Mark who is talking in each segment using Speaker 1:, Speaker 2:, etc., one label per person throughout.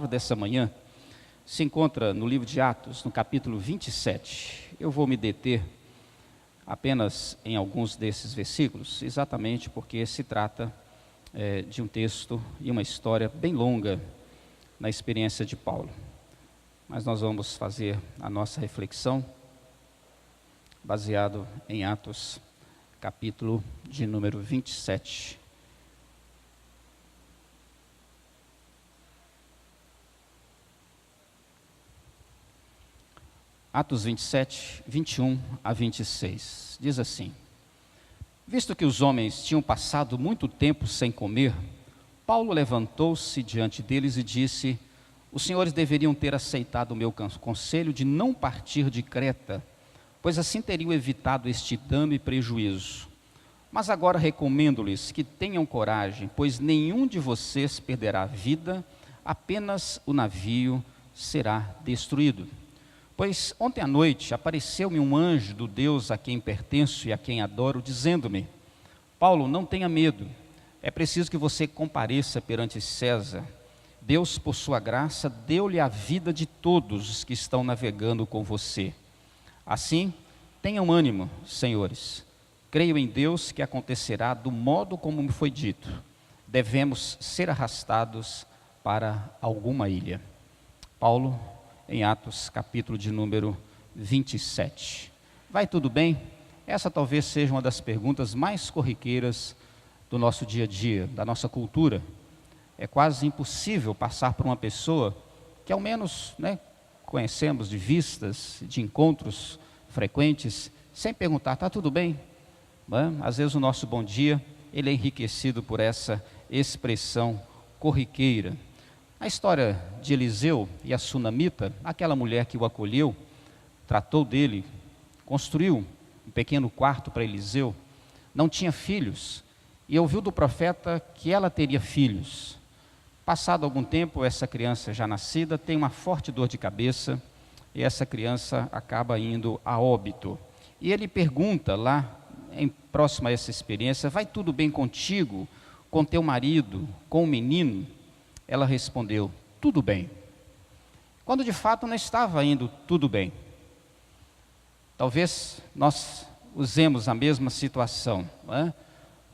Speaker 1: palavra dessa manhã se encontra no livro de Atos, no capítulo 27. Eu vou me deter apenas em alguns desses versículos, exatamente porque se trata de um texto e uma história bem longa na experiência de Paulo. Mas nós vamos fazer a nossa reflexão baseado em Atos, capítulo de número 27. Atos 27, 21 a 26, diz assim: Visto que os homens tinham passado muito tempo sem comer, Paulo levantou-se diante deles e disse: Os senhores deveriam ter aceitado o meu conselho de não partir de Creta, pois assim teriam evitado este dano e prejuízo. Mas agora recomendo-lhes que tenham coragem, pois nenhum de vocês perderá a vida, apenas o navio será destruído. Pois ontem à noite apareceu-me um anjo do Deus a quem pertenço e a quem adoro, dizendo-me: Paulo, não tenha medo, é preciso que você compareça perante César. Deus, por sua graça, deu-lhe a vida de todos os que estão navegando com você. Assim, tenham ânimo, senhores. Creio em Deus que acontecerá do modo como me foi dito. Devemos ser arrastados para alguma ilha. Paulo, em Atos, capítulo de número 27. Vai tudo bem? Essa talvez seja uma das perguntas mais corriqueiras do nosso dia a dia, da nossa cultura. É quase impossível passar por uma pessoa que ao menos conhecemos de vistas, de encontros frequentes, sem perguntar: está tudo bem? Às vezes o nosso bom dia, ele é enriquecido por essa expressão corriqueira. A história de Eliseu e a sunamita, aquela mulher que o acolheu, tratou dele, construiu um pequeno quarto para Eliseu, não tinha filhos, e ouviu do profeta que ela teria filhos. Passado algum tempo, essa criança já nascida tem uma forte dor de cabeça, e essa criança acaba indo a óbito. E ele pergunta lá, próximo a essa experiência: vai tudo bem contigo, com teu marido, com o menino? Ela respondeu: tudo bem. Quando de fato não estava indo tudo bem. Talvez nós usemos a mesma situação,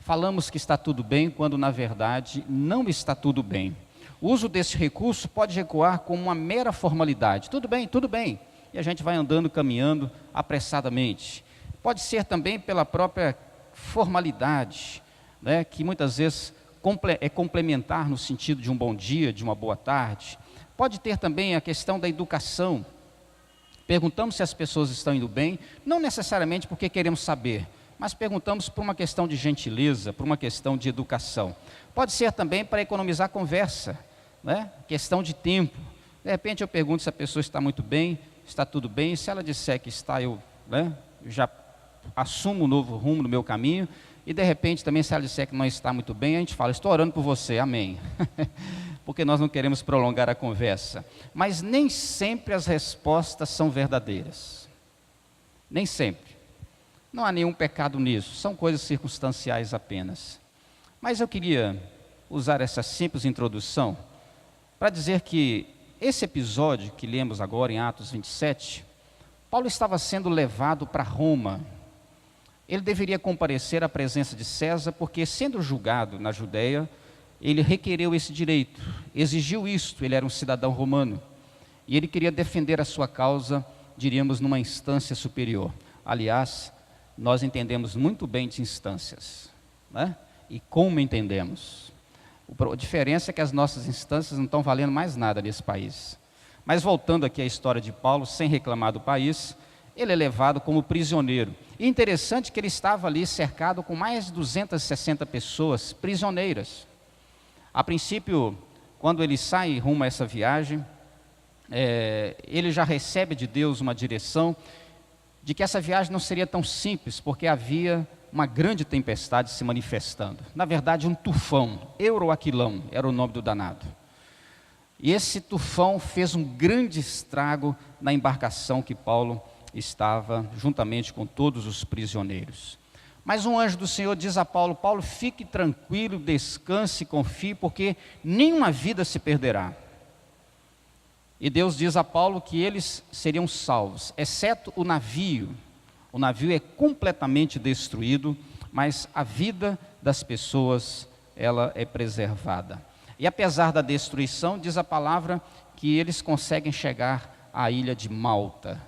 Speaker 1: Falamos que está tudo bem, quando na verdade não está tudo bem. O uso desse recurso pode ecoar como uma mera formalidade: tudo bem, e a gente vai andando, caminhando apressadamente. Pode ser também pela própria formalidade, que muitas vezes é complementar no sentido de um bom dia, de uma boa tarde. Pode ter também a questão da educação. Perguntamos se as pessoas estão indo bem, não necessariamente porque queremos saber, mas perguntamos por uma questão de gentileza, por uma questão de educação. Pode ser também para economizar conversa, questão de tempo. De repente eu pergunto se a pessoa está muito bem, está tudo bem, e se ela disser que está, eu já assumo um novo rumo no meu caminho. E de repente também, se ela disser que não está muito bem, a gente fala: estou orando por você, amém. Porque nós não queremos prolongar a conversa. Mas nem sempre as respostas são verdadeiras. Nem sempre. Não há nenhum pecado nisso, são coisas circunstanciais apenas. Mas eu queria usar essa simples introdução para dizer que esse episódio que lemos agora em Atos 27, Paulo estava sendo levado para Roma. Ele deveria comparecer à presença de César, porque, sendo julgado na Judéia, ele requereu esse direito, exigiu isto. Ele era um cidadão romano, e ele queria defender a sua causa, diríamos, numa instância superior. Aliás, nós entendemos muito bem de instâncias, e como entendemos. A diferença é que as nossas instâncias não estão valendo mais nada nesse país. Mas voltando aqui à história de Paulo, sem reclamar do país, ele é levado como prisioneiro. E interessante que ele estava ali cercado com mais de 260 pessoas prisioneiras. A princípio, quando ele sai rumo a essa viagem, ele já recebe de Deus uma direção de que essa viagem não seria tão simples, porque havia uma grande tempestade se manifestando. Na verdade, um tufão, Euroaquilão era o nome do danado. E esse tufão fez um grande estrago na embarcação que Paulo estava, juntamente com todos os prisioneiros. Mas um anjo do Senhor diz a Paulo: Paulo, fique tranquilo, descanse, confie, porque nenhuma vida se perderá. E Deus diz a Paulo que eles seriam salvos, exceto o navio. O navio é completamente destruído, mas a vida das pessoas, ela é preservada. E apesar da destruição, diz a palavra que eles conseguem chegar à ilha de Malta.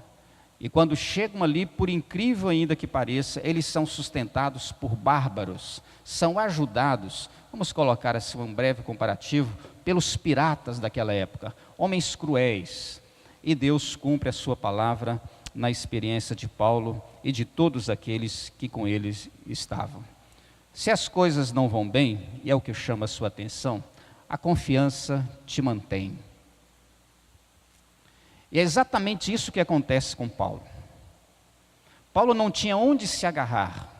Speaker 1: E quando chegam ali, por incrível ainda que pareça, eles são sustentados por bárbaros, são ajudados, vamos colocar assim um breve comparativo, pelos piratas daquela época, homens cruéis. E Deus cumpre a sua palavra na experiência de Paulo e de todos aqueles que com eles estavam. Se as coisas não vão bem, e é o que chama a sua atenção, a confiança te mantém. E é exatamente isso que acontece com Paulo. Paulo não tinha onde se agarrar.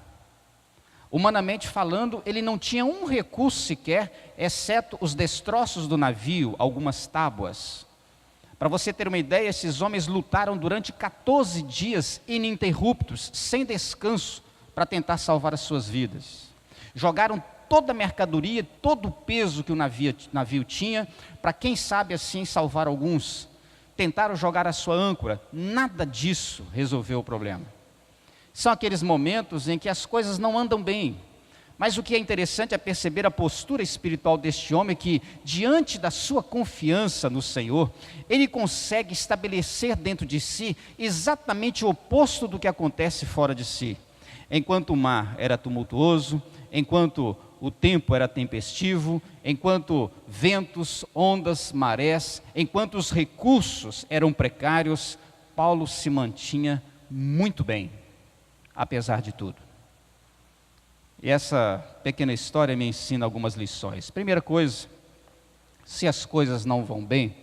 Speaker 1: Humanamente falando, ele não tinha um recurso sequer, exceto os destroços do navio, algumas tábuas. Para você ter uma ideia, esses homens lutaram durante 14 dias ininterruptos, sem descanso, para tentar salvar as suas vidas. Jogaram toda a mercadoria, todo o peso que o navio tinha, para quem sabe assim salvar alguns. Tentaram jogar a sua âncora, nada disso resolveu o problema. São aqueles momentos em que as coisas não andam bem. Mas o que é interessante é perceber a postura espiritual deste homem que, diante da sua confiança no Senhor, ele consegue estabelecer dentro de si exatamente o oposto do que acontece fora de si. Enquanto o mar era tumultuoso, enquanto o tempo era tempestivo, enquanto ventos, ondas, marés, enquanto os recursos eram precários, Paulo se mantinha muito bem, apesar de tudo. E essa pequena história me ensina algumas lições. Primeira coisa, se as coisas não vão bem,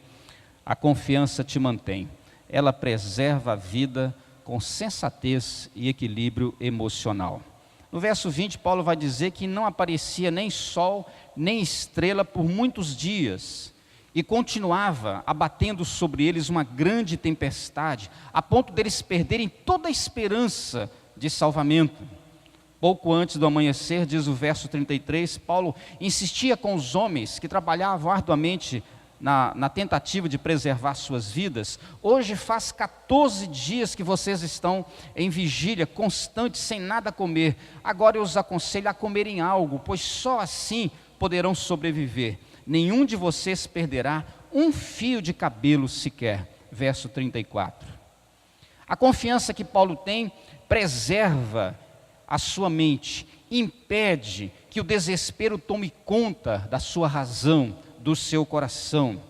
Speaker 1: a confiança te mantém. Ela preserva a vida com sensatez e equilíbrio emocional. No verso 20, Paulo vai dizer que não aparecia nem sol, nem estrela por muitos dias, e continuava abatendo sobre eles uma grande tempestade, a ponto deles perderem toda a esperança de salvamento. Pouco antes do amanhecer, diz o verso 33, Paulo insistia com os homens que trabalhavam arduamente na tentativa de preservar suas vidas. Hoje faz 14 dias que vocês estão em vigília constante, sem nada comer. Agora eu os aconselho a comerem algo, pois só assim poderão sobreviver. Nenhum de vocês perderá um fio de cabelo sequer. Verso 34. A confiança que Paulo tem preserva a sua mente, impede que o desespero tome conta da sua razão, do seu coração.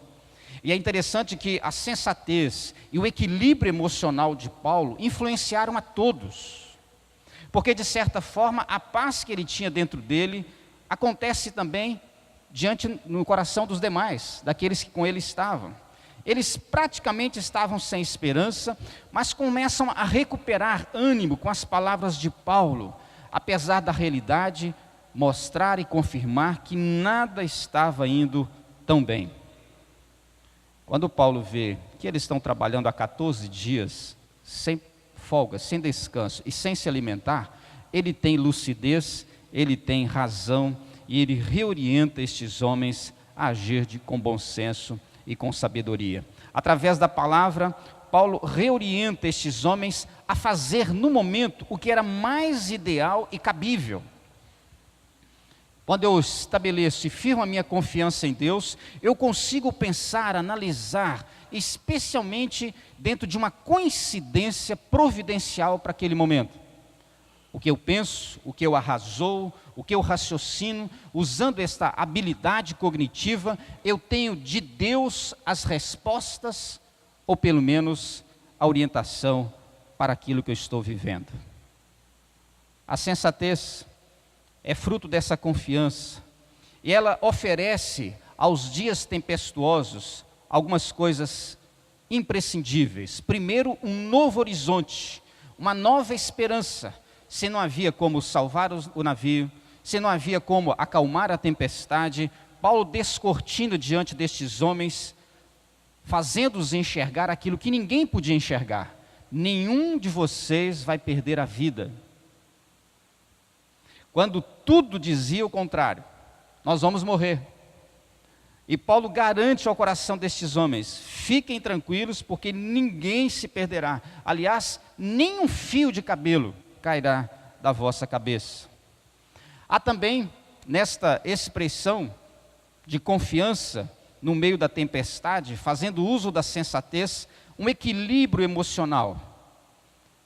Speaker 1: E é interessante que a sensatez e o equilíbrio emocional de Paulo influenciaram a todos, porque de certa forma a paz que ele tinha dentro dele acontece também no coração dos demais, daqueles que com ele estavam. Eles praticamente estavam sem esperança, mas começam a recuperar ânimo com as palavras de Paulo, apesar da realidade mostrar e confirmar que nada estava indo tão bem. Quando Paulo vê que eles estão trabalhando há 14 dias, sem folga, sem descanso e sem se alimentar, ele tem lucidez, ele tem razão e ele reorienta estes homens a agir com bom senso e com sabedoria. Através da palavra, Paulo reorienta estes homens a fazer no momento o que era mais ideal e cabível. Quando eu estabeleço e firmo a minha confiança em Deus, eu consigo pensar, analisar, especialmente dentro de uma coincidência providencial para aquele momento. O que eu penso, o que eu arrazoo, o que eu raciocino, usando esta habilidade cognitiva, eu tenho de Deus as respostas, ou pelo menos a orientação para aquilo que eu estou vivendo. A sensatez é fruto dessa confiança, e ela oferece aos dias tempestuosos algumas coisas imprescindíveis. Primeiro, um novo horizonte, uma nova esperança. Se não havia como salvar o navio, se não havia como acalmar a tempestade, Paulo descortina diante destes homens, fazendo-os enxergar aquilo que ninguém podia enxergar. Nenhum de vocês vai perder a vida. Quando tudo dizia o contrário, nós vamos morrer. E Paulo garante ao coração destes homens: fiquem tranquilos, porque ninguém se perderá. Aliás, nem um fio de cabelo cairá da vossa cabeça. Há também, nesta expressão de confiança no meio da tempestade, fazendo uso da sensatez, um equilíbrio emocional,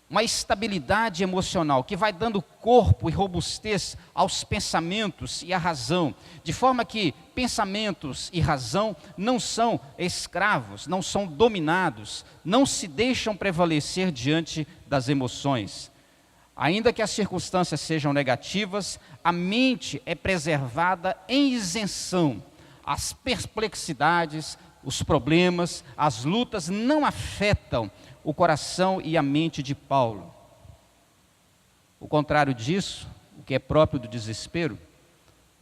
Speaker 1: uma estabilidade emocional que vai dando corpo e robustez aos pensamentos e à razão, de forma que pensamentos e razão não são escravos, não são dominados, não se deixam prevalecer diante das emoções. Ainda que as circunstâncias sejam negativas, a mente é preservada em isenção. As perplexidades, os problemas, as lutas não afetam o coração e a mente de Paulo. O contrário disso, o que é próprio do desespero,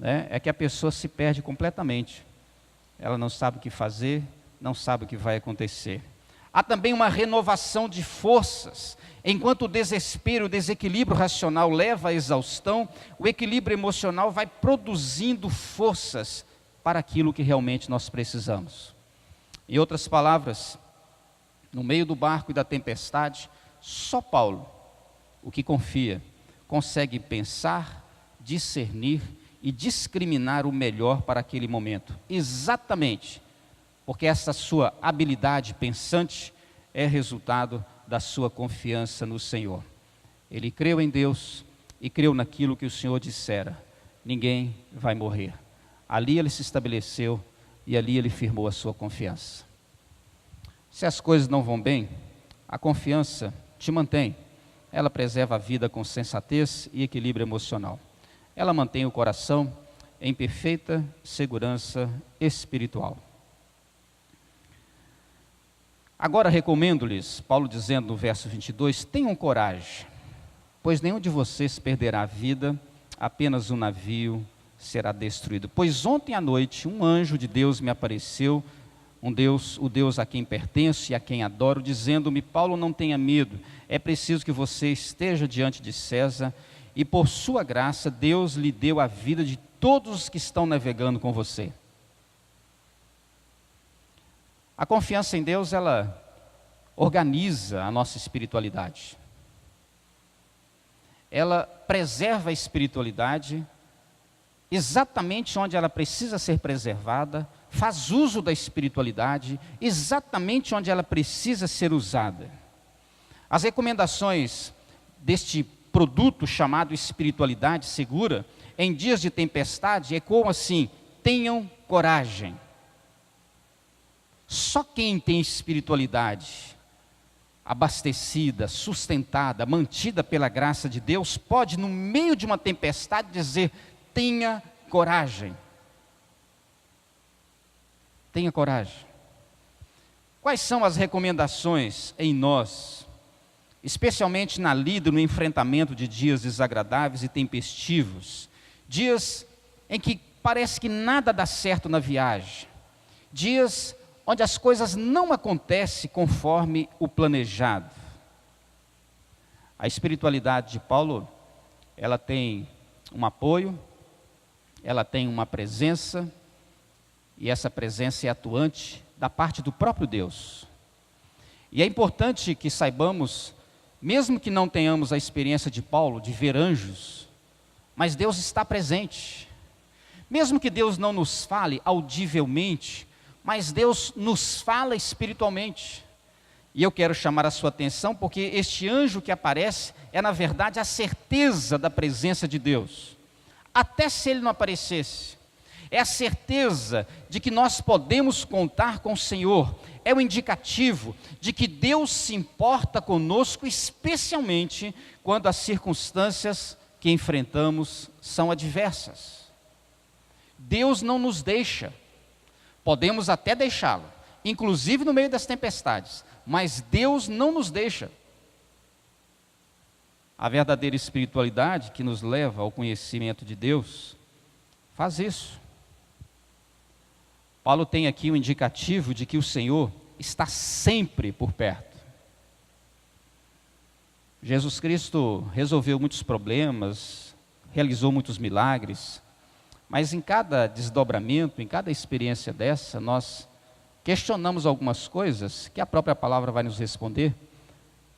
Speaker 1: é que a pessoa se perde completamente. Ela não sabe o que fazer, não sabe o que vai acontecer. Há também uma renovação de forças. Enquanto o desespero, o desequilíbrio racional leva à exaustão, o equilíbrio emocional vai produzindo forças para aquilo que realmente nós precisamos. Em outras palavras, no meio do barco e da tempestade, só Paulo, o que confia, consegue pensar, discernir e discriminar o melhor para aquele momento. Exatamente porque essa sua habilidade pensante é resultado da sua confiança no Senhor. Ele creu em Deus e creu naquilo que o Senhor dissera: ninguém vai morrer. Ali ele se estabeleceu e ali ele firmou a sua confiança. Se as coisas não vão bem, a confiança te mantém. Ela preserva a vida com sensatez e equilíbrio emocional. Ela mantém o coração em perfeita segurança espiritual. Agora recomendo-lhes, Paulo dizendo no verso 22, tenham coragem, pois nenhum de vocês perderá a vida, apenas um navio será destruído. Pois ontem à noite um anjo de Deus me apareceu, o Deus a quem pertenço e a quem adoro, dizendo-me: Paulo, não tenha medo, é preciso que você esteja diante de César, e por sua graça Deus lhe deu a vida de todos os que estão navegando com você. A confiança em Deus, ela organiza a nossa espiritualidade. Ela preserva a espiritualidade exatamente onde ela precisa ser preservada, faz uso da espiritualidade exatamente onde ela precisa ser usada. As recomendações deste produto chamado espiritualidade segura, em dias de tempestade, ecoam assim: tenham coragem. Só quem tem espiritualidade abastecida, sustentada, mantida pela graça de Deus, pode, no meio de uma tempestade, dizer: tenha coragem. Tenha coragem. Quais são as recomendações em nós, especialmente na lida, no enfrentamento de dias desagradáveis e tempestivos, dias em que parece que nada dá certo na viagem, dias onde as coisas não acontecem conforme o planejado? A espiritualidade de Paulo, ela tem um apoio, ela tem uma presença, e essa presença é atuante da parte do próprio Deus. E é importante que saibamos, mesmo que não tenhamos a experiência de Paulo, de ver anjos, mas Deus está presente. Mesmo que Deus não nos fale audivelmente, mas Deus nos fala espiritualmente. E eu quero chamar a sua atenção, porque este anjo que aparece é, na verdade, a certeza da presença de Deus. Até se ele não aparecesse, é a certeza de que nós podemos contar com o Senhor. É o indicativo de que Deus se importa conosco, especialmente quando as circunstâncias que enfrentamos são adversas. Deus não nos deixa. Podemos até deixá-lo, inclusive no meio das tempestades, mas Deus não nos deixa. A verdadeira espiritualidade que nos leva ao conhecimento de Deus faz isso. Paulo tem aqui um indicativo de que o Senhor está sempre por perto. Jesus Cristo resolveu muitos problemas, realizou muitos milagres, Mas em cada desdobramento, em cada experiência dessa, nós questionamos algumas coisas que a própria palavra vai nos responder.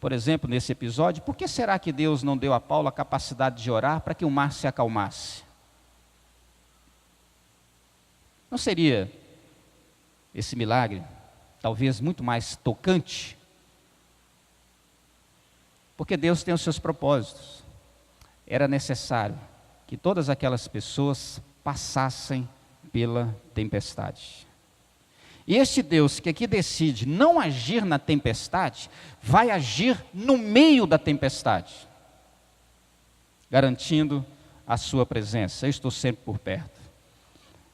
Speaker 1: Por exemplo, nesse episódio, por que será que Deus não deu a Paulo a capacidade de orar para que o mar se acalmasse? Não seria esse milagre talvez muito mais tocante? Porque Deus tem os seus propósitos. Era necessário que todas aquelas pessoas passassem pela tempestade. E este Deus que aqui decide não agir na tempestade, vai agir no meio da tempestade, garantindo a sua presença. Eu estou sempre por perto.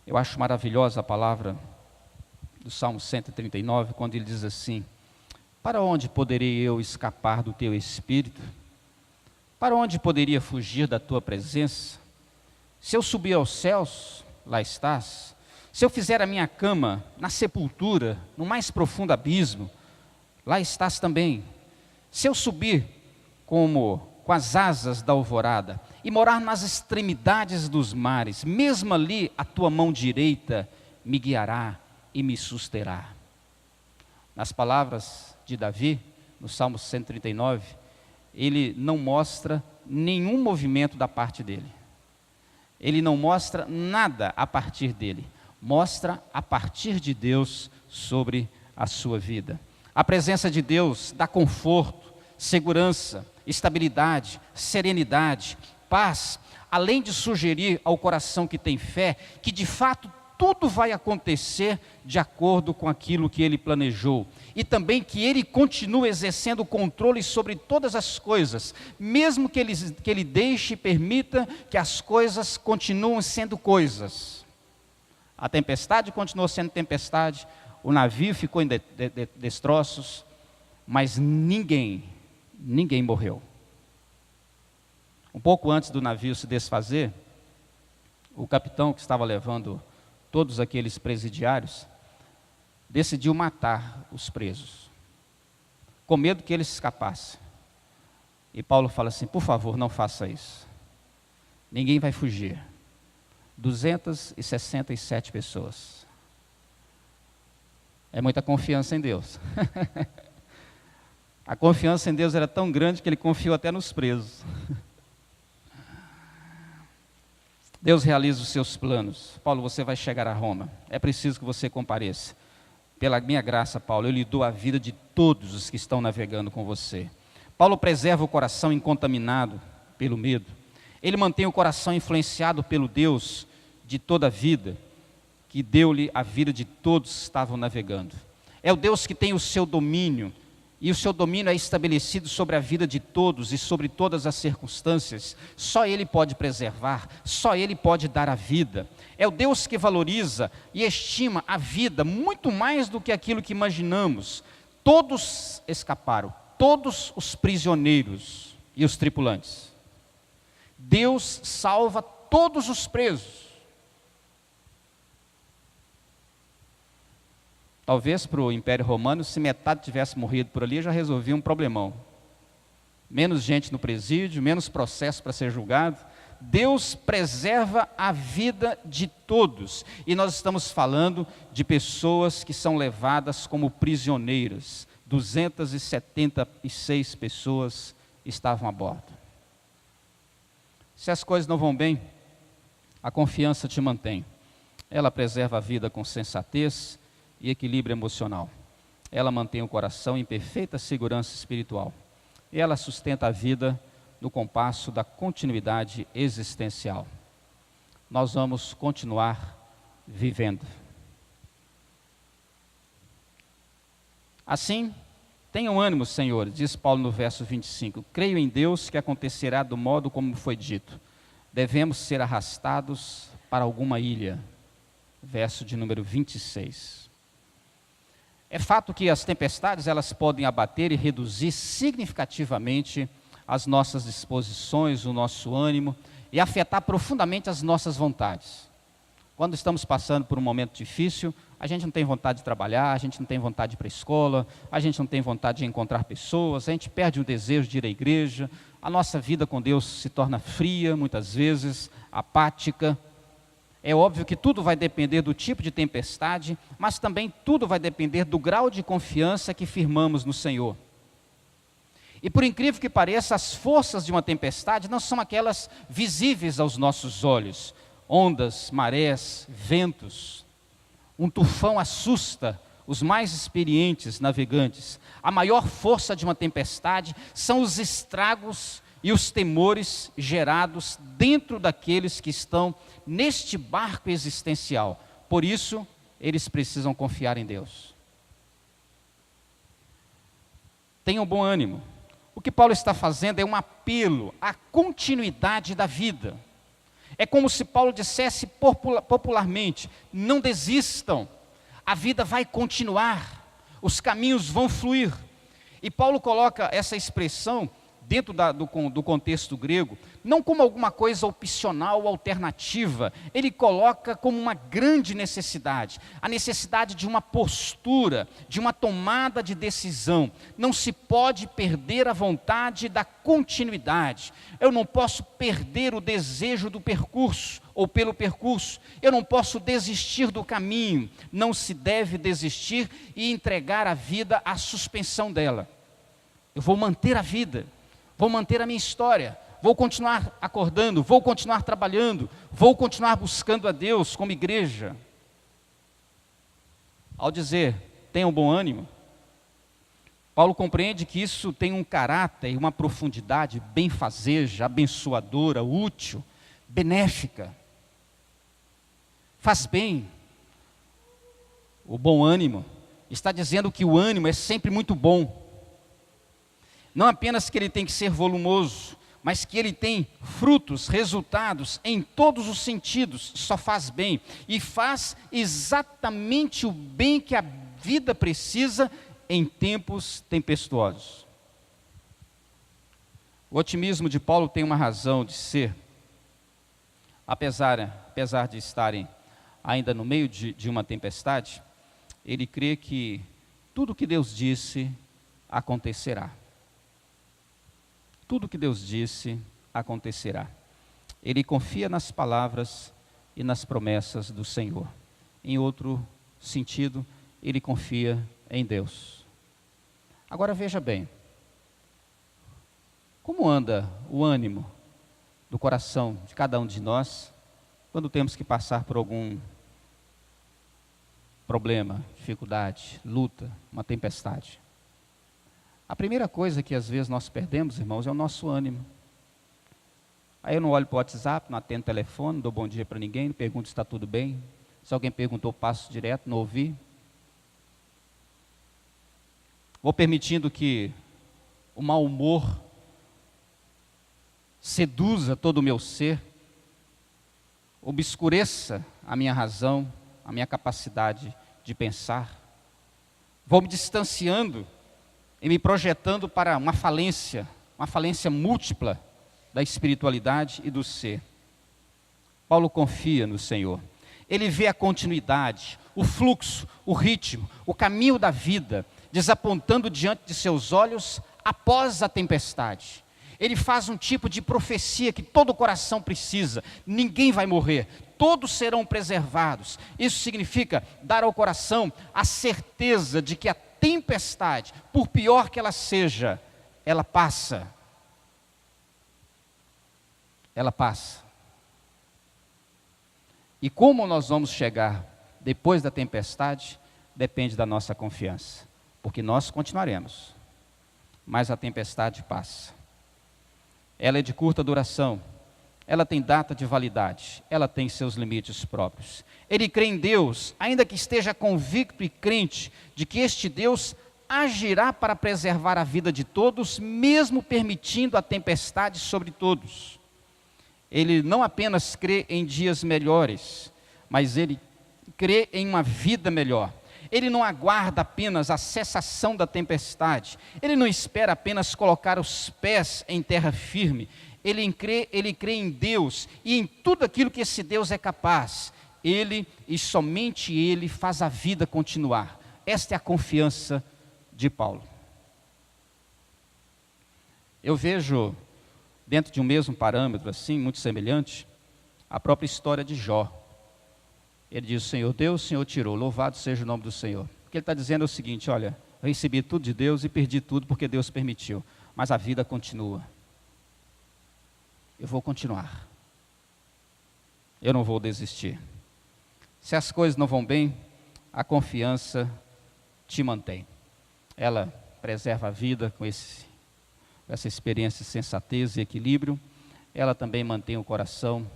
Speaker 1: Eu acho maravilhosa a palavra do Salmo 139, quando ele diz assim: para onde poderei eu escapar do teu espírito? Para onde poderia fugir da tua presença? Se eu subir aos céus, lá estás. Se eu fizer a minha cama na sepultura, no mais profundo abismo, lá estás também. Se eu subir com as asas da alvorada e morar nas extremidades dos mares, mesmo ali a tua mão direita me guiará e me susterá. Nas palavras de Davi, no Salmo 139, ele não mostra nenhum movimento da parte dele. Ele não mostra nada a partir dele. Mostra a partir de Deus sobre a sua vida. A presença de Deus dá conforto, segurança, estabilidade, serenidade, paz, além de sugerir ao coração que tem fé, que de fato tudo vai acontecer de acordo com aquilo que ele planejou. E também que ele continue exercendo o controle sobre todas as coisas, mesmo que ele deixe e permita que as coisas continuem sendo coisas. A tempestade continuou sendo tempestade, o navio ficou em destroços, mas ninguém morreu. Um pouco antes do navio se desfazer, o capitão que estava levando todos aqueles presidiários decidiu matar os presos, com medo que eles escapassem. E Paulo fala assim: por favor, não faça isso. Ninguém vai fugir. 267 pessoas. É muita confiança em Deus. A confiança em Deus era tão grande que ele confiou até nos presos. Deus realiza os seus planos. Paulo, você vai chegar a Roma. É preciso que você compareça. Pela minha graça, Paulo, eu lhe dou a vida de todos os que estão navegando com você. Paulo preserva o coração incontaminado pelo medo. Ele mantém o coração influenciado pelo Deus de toda a vida, que deu-lhe a vida de todos que estavam navegando. É o Deus que tem o seu domínio, e o seu domínio é estabelecido sobre a vida de todos e sobre todas as circunstâncias. Só Ele pode preservar, só Ele pode dar a vida. É o Deus que valoriza e estima a vida muito mais do que aquilo que imaginamos. Todos escaparam, todos os prisioneiros e os tripulantes. Deus salva todos os presos. Talvez para o Império Romano, se metade tivesse morrido por ali, já resolvia um problemão. Menos gente no presídio, menos processo para ser julgado. Deus preserva a vida de todos. E nós estamos falando de pessoas que são levadas como prisioneiras. 276 pessoas estavam a bordo. Se as coisas não vão bem, a confiança te mantém. Ela preserva a vida com sensatez e equilíbrio emocional. Ela mantém o coração em perfeita segurança espiritual. E ela sustenta a vida no compasso da continuidade existencial. Nós vamos continuar vivendo. Assim, tenham ânimo, senhores, diz Paulo no verso 25. Creio em Deus que acontecerá do modo como foi dito. Devemos ser arrastados para alguma ilha. Verso de número 26. É fato que as tempestades elas podem abater e reduzir significativamente as nossas disposições, o nosso ânimo e afetar profundamente as nossas vontades. Quando estamos passando por um momento difícil, a gente não tem vontade de trabalhar, a gente não tem vontade de ir para a escola, a gente não tem vontade de encontrar pessoas, a gente perde o desejo de ir à igreja, a nossa vida com Deus se torna fria, muitas vezes, apática. É óbvio que tudo vai depender do tipo de tempestade, mas também tudo vai depender do grau de confiança que firmamos no Senhor. E por incrível que pareça, as forças de uma tempestade não são aquelas visíveis aos nossos olhos. Ondas, marés, ventos. Um tufão assusta os mais experientes navegantes. A maior força de uma tempestade são os estragos e os temores gerados dentro daqueles que estão neste barco existencial. Por isso, eles precisam confiar em Deus. Tenham bom ânimo. O que Paulo está fazendo é um apelo à continuidade da vida. É como se Paulo dissesse popularmente: não desistam, a vida vai continuar, os caminhos vão fluir. E Paulo coloca essa expressão dentro do contexto grego, não como alguma coisa opcional ou alternativa, ele coloca como uma grande necessidade, a necessidade de uma postura, de uma tomada de decisão. Não se pode perder a vontade da continuidade. Eu não posso perder o desejo do percurso, ou pelo percurso. Eu não posso desistir do caminho. Não se deve desistir e entregar a vida à suspensão dela. Eu vou manter a vida. Vou manter a minha história, vou continuar acordando, vou continuar trabalhando, vou continuar buscando a Deus como igreja. Ao dizer, tenham bom ânimo, Paulo compreende que isso tem um caráter e uma profundidade benfazeja, abençoadora, útil, benéfica. Faz bem. O bom ânimo está dizendo que o ânimo é sempre muito bom. Não apenas que ele tem que ser volumoso, mas que ele tem frutos, resultados em todos os sentidos, só faz bem. E faz exatamente o bem que a vida precisa em tempos tempestuosos. O otimismo de Paulo tem uma razão de ser. Apesar de estarem ainda no meio de uma tempestade, ele crê que tudo que Deus disse acontecerá. Tudo que Deus disse acontecerá. Ele confia nas palavras e nas promessas do Senhor. Em outro sentido, ele confia em Deus. Agora veja bem, como anda o ânimo do coração de cada um de nós quando temos que passar por algum problema, dificuldade, luta, uma tempestade? A primeira coisa que às vezes nós perdemos, irmãos, é o nosso ânimo. Aí eu não olho para o WhatsApp, não atendo o telefone, não dou bom dia para ninguém, não pergunto se está tudo bem. Se alguém perguntou, passo direto, não ouvi. Vou permitindo que o mau humor seduza todo o meu ser, obscureça a minha razão, a minha capacidade de pensar. Vou me distanciando e me projetando para uma falência múltipla da espiritualidade e do ser. Paulo confia no Senhor. Ele vê a continuidade, o fluxo, o ritmo, o caminho da vida, desapontando diante de seus olhos após a tempestade. Ele faz um tipo de profecia que todo coração precisa: ninguém vai morrer, todos serão preservados. Isso significa dar ao coração a certeza de que a tempestade, por pior que ela seja, ela passa. Ela passa. E como nós vamos chegar depois da tempestade, depende da nossa confiança. Porque nós continuaremos, mas a tempestade passa. Ela é de curta duração, ela tem data de validade, ela tem seus limites próprios. Ele crê em Deus, ainda que esteja convicto e crente de que este Deus agirá para preservar a vida de todos, mesmo permitindo a tempestade sobre todos. Ele não apenas crê em dias melhores, mas ele crê em uma vida melhor. Ele não aguarda apenas a cessação da tempestade, ele não espera apenas colocar os pés em terra firme. Ele crê em Deus e em tudo aquilo que esse Deus é capaz. Ele e somente Ele faz a vida continuar. Esta é a confiança de Paulo. Eu vejo, dentro de um mesmo parâmetro assim, muito semelhante, a própria história de Jó. Ele diz: o Senhor deu, o Senhor tirou, louvado seja o nome do Senhor. O que ele está dizendo é o seguinte: olha, eu recebi tudo de Deus e perdi tudo porque Deus permitiu, mas a vida continua. Eu vou continuar. Eu não vou desistir. Se as coisas não vão bem, a confiança te mantém. Ela preserva a vida com essa experiência de sensatez e equilíbrio. Ela também mantém o coração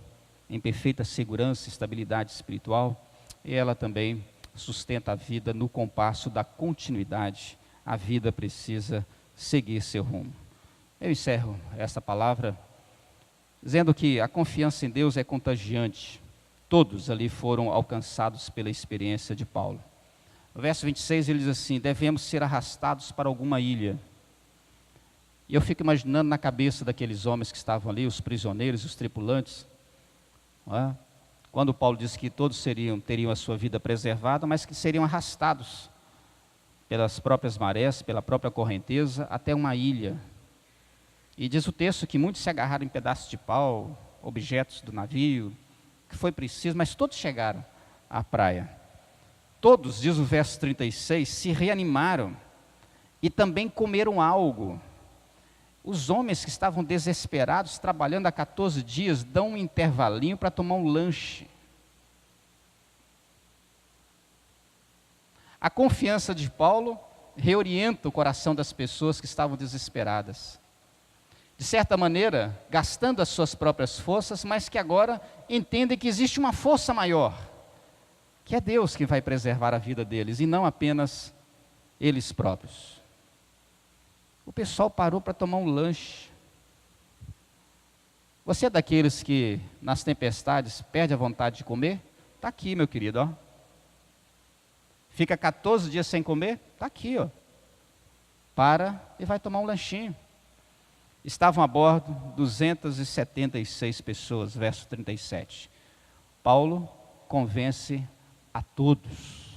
Speaker 1: em perfeita segurança e estabilidade espiritual. E ela também sustenta a vida no compasso da continuidade. A vida precisa seguir seu rumo. Eu encerro esta palavra dizendo que a confiança em Deus é contagiante. Todos ali foram alcançados pela experiência de Paulo. No verso 26 ele diz assim: devemos ser arrastados para alguma ilha. E eu fico imaginando na cabeça daqueles homens que estavam ali, os prisioneiros, os tripulantes, não é? Quando Paulo disse que todos teriam a sua vida preservada, mas que seriam arrastados pelas próprias marés, pela própria correnteza, até uma ilha. E diz o texto que muitos se agarraram em pedaços de pau, objetos do navio, que foi preciso, mas todos chegaram à praia. Todos, diz o verso 36, se reanimaram e também comeram algo. Os homens que estavam desesperados, trabalhando há 14 dias, dão um intervalinho para tomar um lanche. A confiança de Paulo reorienta o coração das pessoas que estavam desesperadas. De certa maneira, gastando as suas próprias forças, mas que agora entendem que existe uma força maior, que é Deus que vai preservar a vida deles, e não apenas eles próprios. O pessoal parou para tomar um lanche. Você é daqueles que, nas tempestades, perde a vontade de comer? Está aqui, meu querido, ó. Fica 14 dias sem comer? Está aqui, ó. Para e vai tomar um lanchinho. Estavam a bordo 276 pessoas, verso 37. Paulo convence a todos.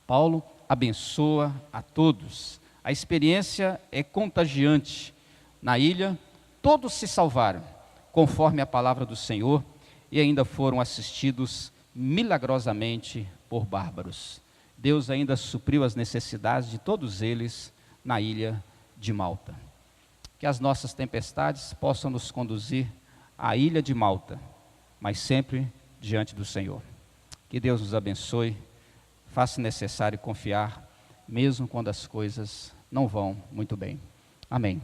Speaker 1: Paulo abençoa a todos. A experiência é contagiante. Na ilha, todos se salvaram, conforme a palavra do Senhor, e ainda foram assistidos milagrosamente por bárbaros. Deus ainda supriu as necessidades de todos eles na ilha de Malta. Que as nossas tempestades possam nos conduzir à ilha de Malta, mas sempre diante do Senhor. Que Deus nos abençoe, faça necessário confiar, mesmo quando as coisas não vão muito bem. Amém.